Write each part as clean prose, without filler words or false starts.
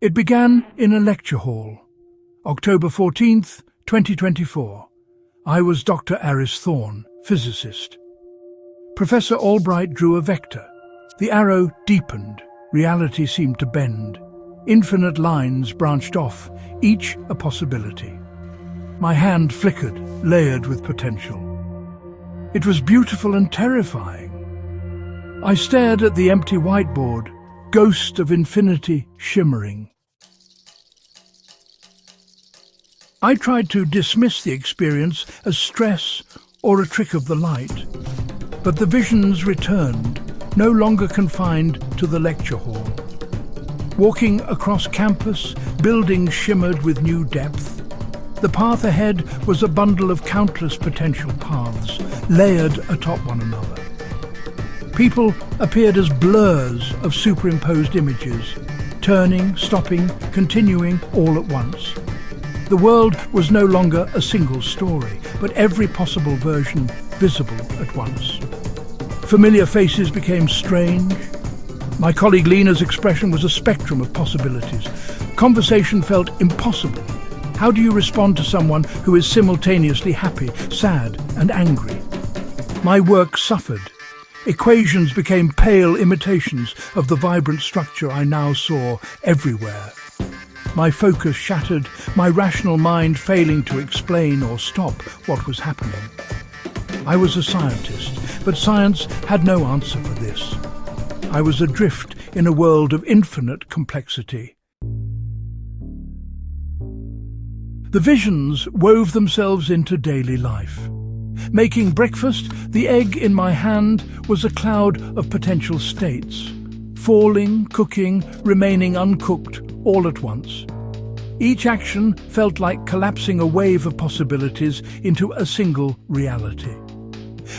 It began in a lecture hall. October 14th, 2024. I was Dr. Aris Thorne, physicist. Professor Albright drew a vector. The arrow deepened. Reality seemed to bend. Infinite lines branched off, each a possibility. My hand flickered, layered with potential. It was beautiful and terrifying. I stared at the empty whiteboard, ghost of infinity shimmering. I tried to dismiss the experience as stress or a trick of the light, but the visions returned, no longer confined to the lecture hall. Walking across campus, buildings shimmered with new depth. The path ahead was a bundle of countless potential paths, layered atop one another. People appeared as blurs of superimposed images, turning, stopping, continuing all at once. The world was no longer a single story, but every possible version visible at once. Familiar faces became strange. My colleague Lena's expression was a spectrum of possibilities. Conversation felt impossible. How do you respond to someone who is simultaneously happy, sad, and angry? My work suffered. Equations became pale imitations of the vibrant structure I now saw everywhere. My focus shattered, my rational mind failing to explain or stop what was happening. I was a scientist, but science had no answer for this. I was adrift in a world of infinite complexity. The visions wove themselves into daily life. Making breakfast, the egg in my hand was a cloud of potential states. Falling, cooking, remaining uncooked, all at once. Each action felt like collapsing a wave of possibilities into a single reality.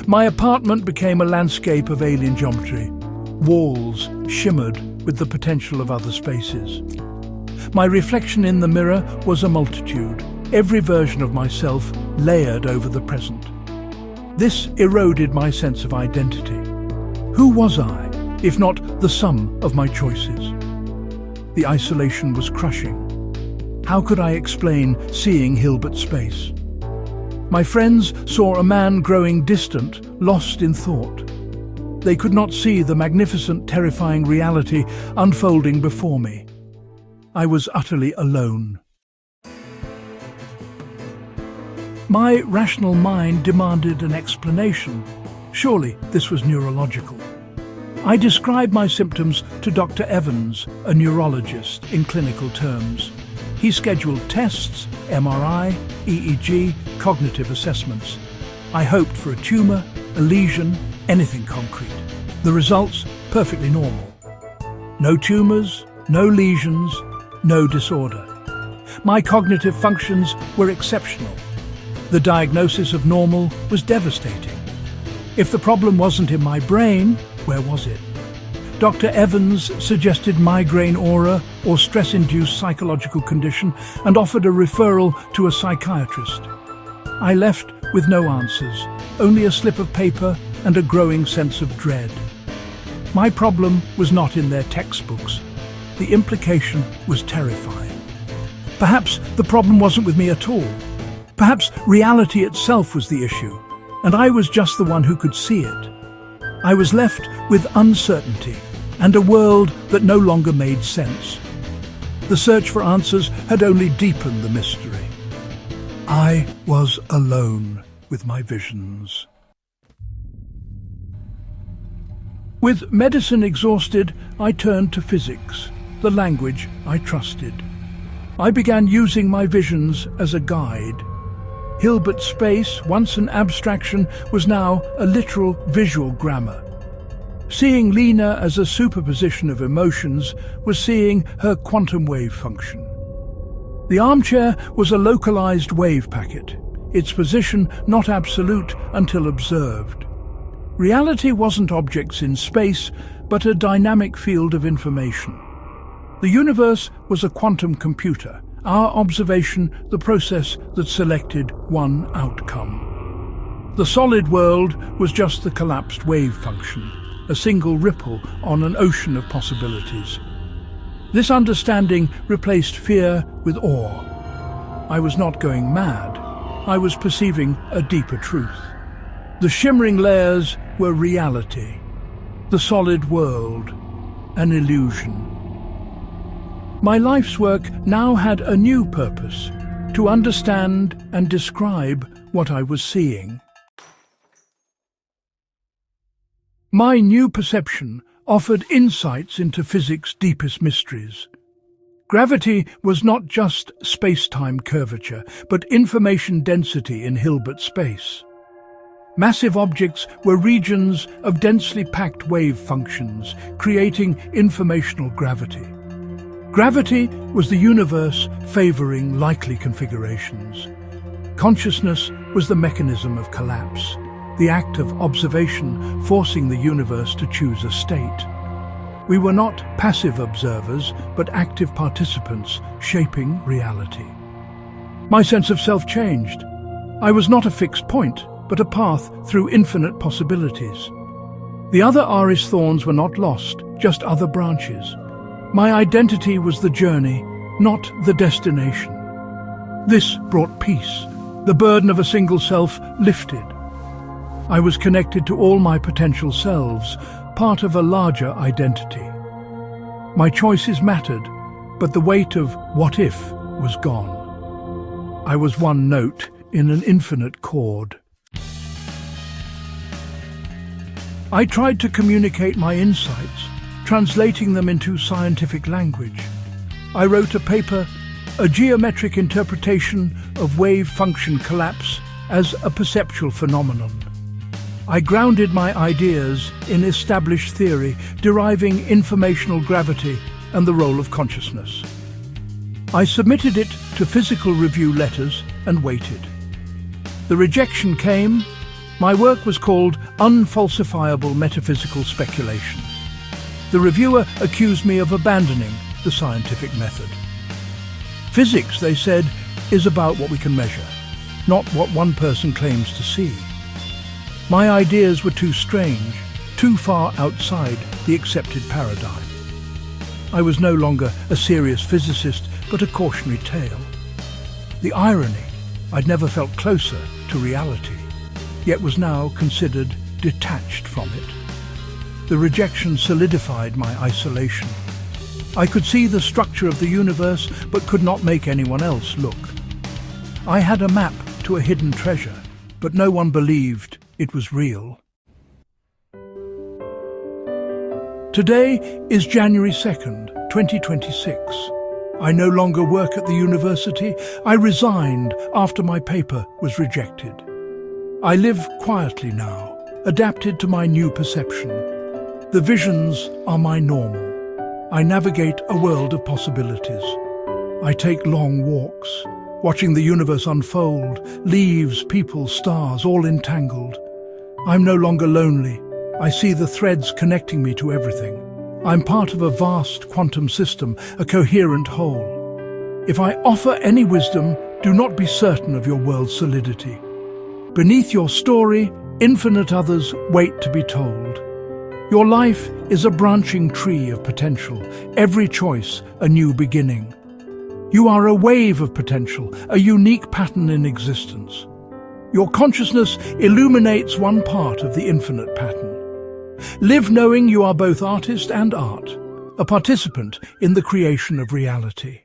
My apartment became a landscape of alien geometry. Walls shimmered with the potential of other spaces. My reflection in the mirror was a multitude, every version of myself layered over the present. This eroded my sense of identity. Who was I, if not the sum of my choices? The isolation was crushing. How could I explain seeing Hilbert's space? My friends saw a man growing distant, lost in thought. They could not see the magnificent, terrifying reality unfolding before me. I was utterly alone. My rational mind demanded an explanation. Surely this was neurological. I described my symptoms to Dr. Evans, a neurologist, in clinical terms. He scheduled tests, MRI, EEG, cognitive assessments. I hoped for a tumour, a lesion, anything concrete. The results, perfectly normal. No tumours, no lesions, no disorder. My cognitive functions were exceptional. The diagnosis of normal was devastating. If the problem wasn't in my brain, where was it? Dr. Evans suggested migraine aura or stress-induced psychological condition and offered a referral to a psychiatrist. I left with no answers, only a slip of paper and a growing sense of dread. My problem was not in their textbooks. The implication was terrifying. Perhaps the problem wasn't with me at all. Perhaps reality itself was the issue, and I was just the one who could see it. I was left with uncertainty and a world that no longer made sense. The search for answers had only deepened the mystery. I was alone with my visions. With medicine exhausted, I turned to physics, the language I trusted. I began using my visions as a guide. Hilbert's space, once an abstraction, was now a literal visual grammar. Seeing Lena as a superposition of emotions was seeing her quantum wave function. The armchair was a localized wave packet, its position not absolute until observed. Reality wasn't objects in space, but a dynamic field of information. The universe was a quantum computer, our observation the process that selected one outcome. The solid world was just the collapsed wave function, a single ripple on an ocean of possibilities. This understanding replaced fear with awe. I was not going mad. I was perceiving a deeper truth. The shimmering layers were reality. The solid world, an illusion. My life's work now had a new purpose, to understand and describe what I was seeing. My new perception offered insights into physics' deepest mysteries. Gravity was not just space-time curvature, but information density in Hilbert space. Massive objects were regions of densely packed wave functions, creating informational gravity. Gravity was the universe favoring likely configurations. Consciousness was the mechanism of collapse, the act of observation forcing the universe to choose a state. We were not passive observers, but active participants shaping reality. My sense of self changed. I was not a fixed point, but a path through infinite possibilities. The other Aris thorns were not lost, just other branches. My identity was the journey, not the destination. This brought peace. The burden of a single self lifted. I was connected to all my potential selves, part of a larger identity. My choices mattered, but the weight of what if was gone. I was one note in an infinite chord. I tried to communicate my insights, translating them into scientific language. I wrote a paper, A Geometric Interpretation of Wave Function Collapse as a Perceptual Phenomenon. I grounded my ideas in established theory, deriving informational gravity and the role of consciousness. I submitted it to physical review letters and waited. The rejection came. My work was called Unfalsifiable Metaphysical Speculation. The reviewer accused me of abandoning the scientific method. Physics, they said, is about what we can measure, not what one person claims to see. My ideas were too strange, too far outside the accepted paradigm. I was no longer a serious physicist, but a cautionary tale. The irony, I'd never felt closer to reality, yet was now considered detached from it. The rejection solidified my isolation. I could see the structure of the universe, but could not make anyone else look. I had a map to a hidden treasure, but no one believed it was real. Today is January 2nd, 2026. I no longer work at the university. I resigned after my paper was rejected. I live quietly now, adapted to my new perception. The visions are my normal. I navigate a world of possibilities. I take long walks, watching the universe unfold, leaves, people, stars, all entangled. I'm no longer lonely. I see the threads connecting me to everything. I'm part of a vast quantum system, a coherent whole. If I offer any wisdom, do not be certain of your world's solidity. Beneath your story, infinite others wait to be told. Your life is a branching tree of potential, every choice a new beginning. You are a wave of potential, a unique pattern in existence. Your consciousness illuminates one part of the infinite pattern. Live knowing you are both artist and art, a participant in the creation of reality.